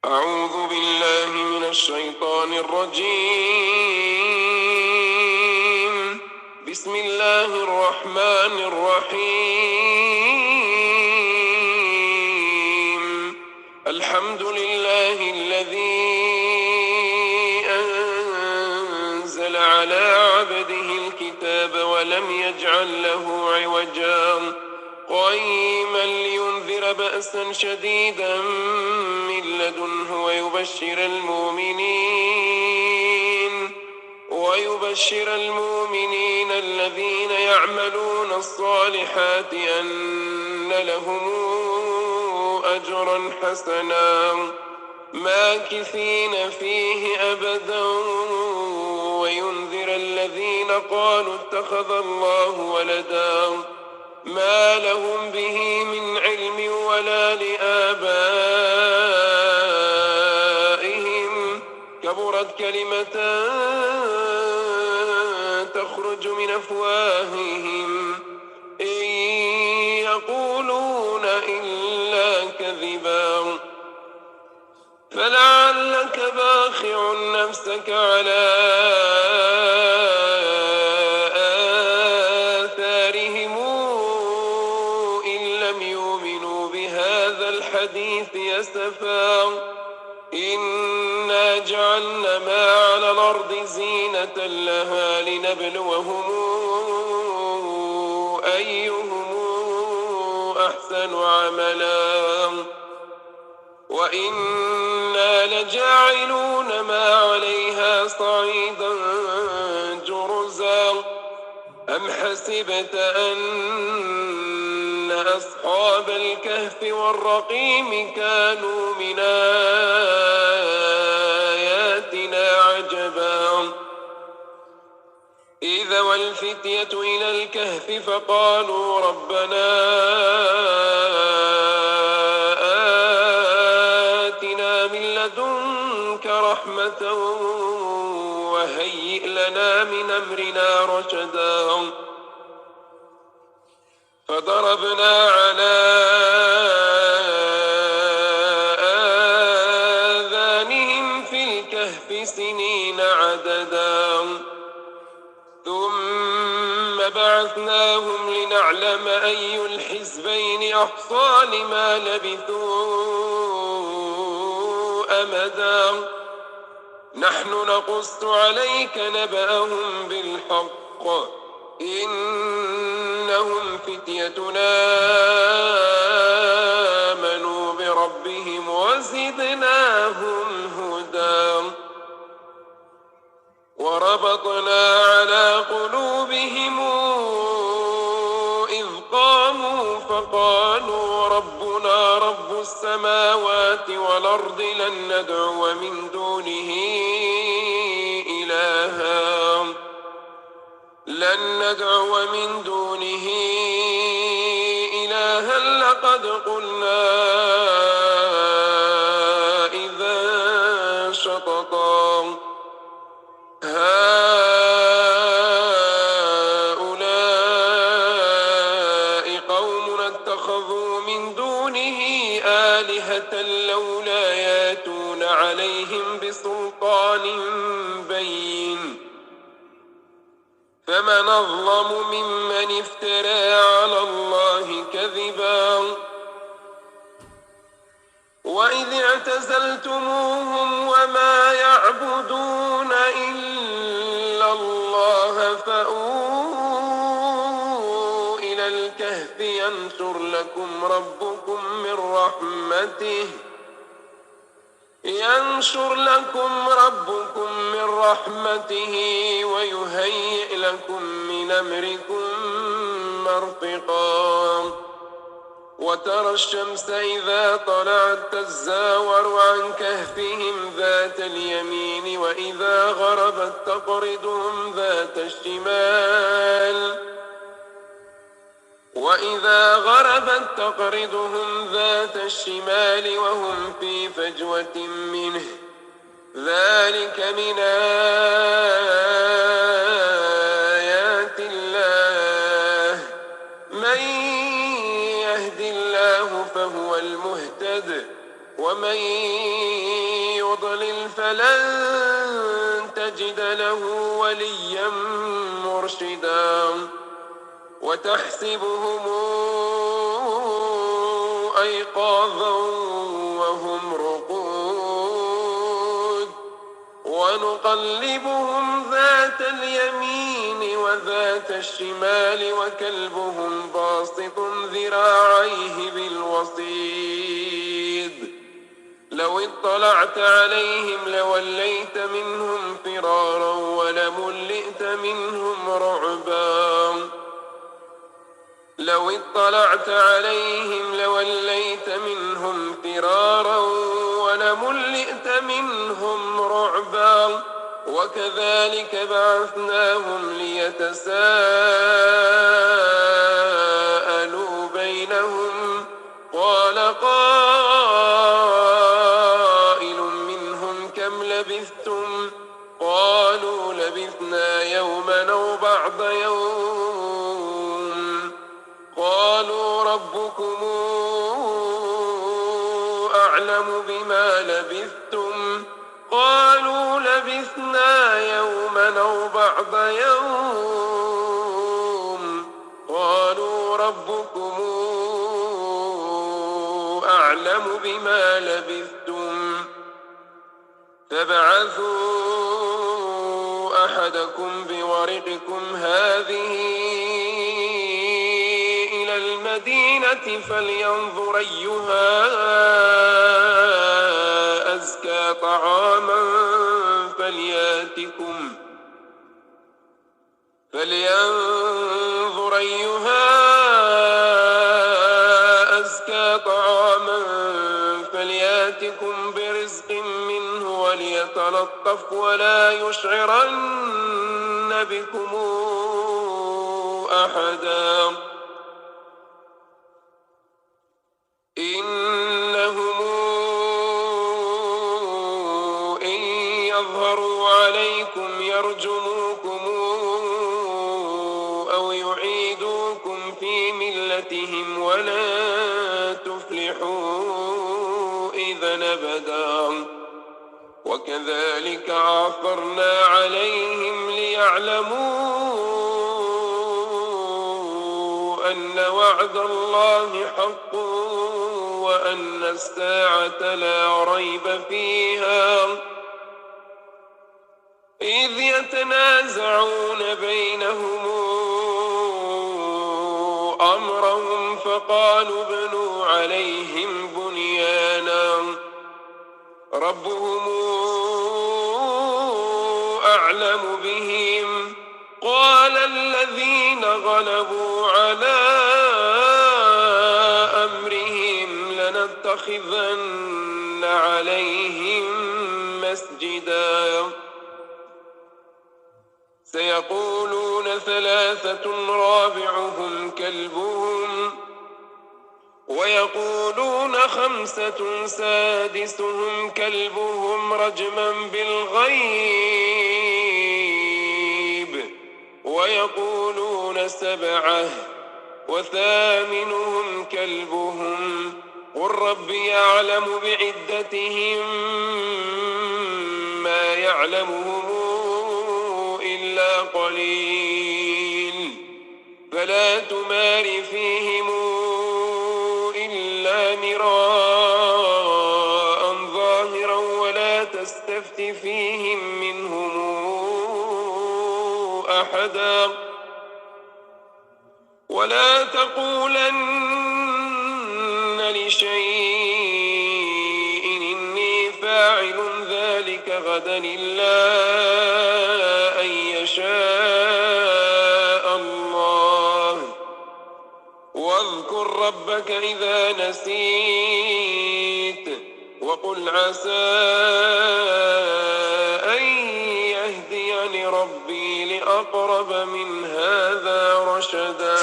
أعوذ بالله من الشيطان الرجيم. بسم الله الرحمن الرحيم. الحمد لله الذي أنزل على عبده الكتاب ولم يجعل له عوجا قيما لينذر بأسا شديدا من لدنه ويبشر المؤمنين الذين يعملون الصالحات أن لهم أجرا حسنا ماكثين فيه أبدا وينذر الذين قالوا اتخذ الله ولدا ما لهم به من علم ولا لآبائهم كبرت كلمة تخرج من أفواههم إن يقولون إلا كذبا فلعلك باخع نفسك على آثارهم إن لم يؤمنوا بهذا الحديث أسفا إنا جعلنا ما على الأرض زينة لها لنبلوهم أيهم أحسن عملا وإنا لجاعلون ما عليها صعيدا جرزا أم حسبت أن أصحاب الكهف والرقيم كانوا من آياتنا عجبا إذا والفتية إلى الكهف فقالوا ربنا آتنا من لدنك رحمة وهيئ لنا من أمرنا رشدا فضربنا على آذانهم في الكهف سنين عددا ثم بعثناهم لنعلم أي الحزبين أحصى لما لبثوا أمدا نحن نقص عليك نبأهم بالحق إنهم فتيتنا آمنوا بربهم وزدناهم هدى وربطنا على قلوبهم إذ قاموا فقالوا ربنا رب السماوات والأرض لن ندعو من دونه إلها لقد قلنا إذا شططا هؤلاء قوم اتخذوا من دونه آلهة لولا ياتون عليهم بسلطان بين فمن أظلم ممن افترى على الله كذبا وإذ اعتزلتموهم وما يعبدون إلا الله فأووا إلى الكهف ينشر لكم ربكم من رحمته ويهيئ لكم من أمركم مرفقا وترى الشمس إذا طلعت تزاور عن كهفهم ذات اليمين وإذا غربت تقرضهم ذات الشمال وهم في فجوة منه ذلك من آيات الله من يهد الله فهو المهتد ومن يضلل فلن تجد له وليا مرشدا وتحسبهم أيقاظا وهم رقود ونقلبهم ذات اليمين وذات الشمال وكلبهم باسط ذراعيه بالوصيد لو اطلعت عليهم لوليت منهم فرارا ولملئت منهم رعبا لو اطلعت عليهم لوليت منهم فرارا ولملئت منهم رعبا وكذلك بعثناهم ليتساءلوا بينهم قال قائل منهم كم لبثتم قالوا لبثنا يوما أو بعض يوم قالوا ربكم أعلم بما لبثتم قالوا لبثنا يوما أو بعض يوم قالوا ربكم أعلم بما لبثتم فابعثوا أحدكم بورقكم هذه إلى المدينة فلينظر أيها أزكى طعاما فلينظر أيها أزكى طعاما فلياتكم برزق منه وليتلطف ولا يشعرن بكم أحدا إنهم إن يظهروا عليكم يرجموكم أو يعيدوكم في ملتهم ولا تفلحوا إذا أبدا وكذلك عثرنا عليهم ليعلموا أن وعد الله حق وأن الساعة لا ريب فيها إذ يتنازعون بينهم أمرهم فقالوا ابنوا عليهم بنيانا ربهم أعلم بهم قال الذين غلبوا على أمرهم لنتخذن عليهم مسجدا سيقولون ثلاثة رابعهم كلبهم ويقولون خمسة سادسهم كلبهم رجما بالغيب ويقولون سبعة وثامنهم كلبهم قل ربي يعلم بعدتهم ما يعلمهم إلا قليل فلا تمار فيهم إلا مراء ظاهرا ولا تستفت فيهم منهم أحدا ولا تقولن لشيء إني فاعل ذلك غدا إلا أن يشاء الله واذكر ربك إذا نسيت وقل عسى أن يهديني ربي لأقرب من هذا رشدا